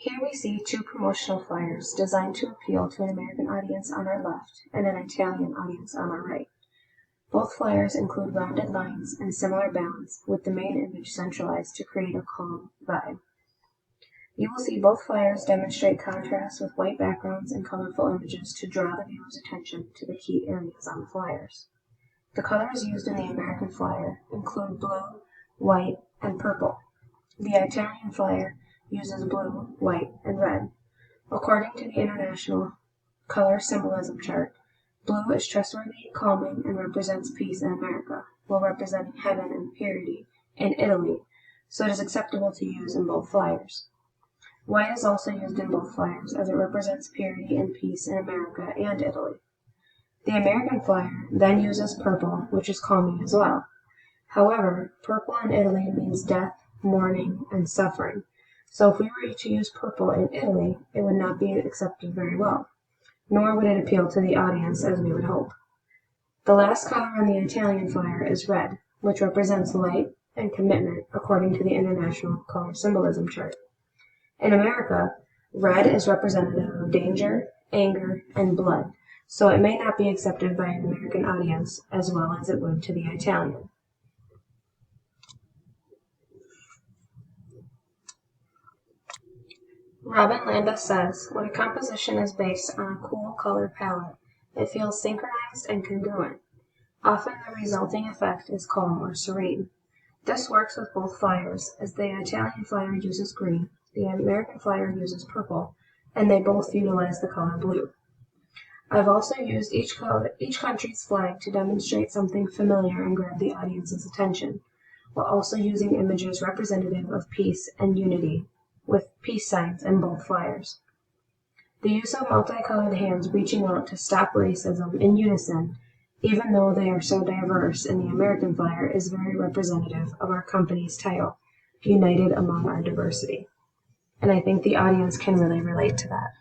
Here we see two promotional flyers designed to appeal to an American audience on our left and an Italian audience on our right. Both flyers include rounded lines and similar bounds, with the main image centralized to create a calm vibe. You will see both flyers demonstrate contrast with white backgrounds and colorful images to draw the viewer's attention to the key areas on the flyers. The colors used in the American flyer include blue, white, and purple. The Italian flyer uses blue, white, and red. According to the International Color Symbolism Chart, blue is trustworthy, calming, and represents peace in America, while representing heaven and purity in Italy, so it is acceptable to use in both flyers. White is also used in both flyers as it represents purity and peace in America and Italy. The American flyer then uses purple, which is calming as well. However, purple in Italy means death, mourning, and suffering, so if we were to use purple in Italy, it would not be accepted very well, nor would it appeal to the audience as we would hope. The last color on the Italian flyer is red, which represents light and commitment according to the International Color Symbolism Chart. In America, red is representative of danger, anger, and blood, so it may not be accepted by an American audience as well as it would to the Italian. Robin Landa says, when a composition is based on a cool color palette, it feels synchronized and congruent. Often the resulting effect is calm or serene. This works with both flyers, as the Italian flyer uses green, the American flyer uses purple, and they both utilize the color blue. I've also used each country's flag to demonstrate something familiar and grab the audience's attention, while also using images representative of peace and unity, with peace signs in both flyers. The use of multicolored hands reaching out to stop racism in unison, even though they are so diverse in the American flyer, is very representative of our company's title, United Among Our Diversity. And I think the audience can really relate to that.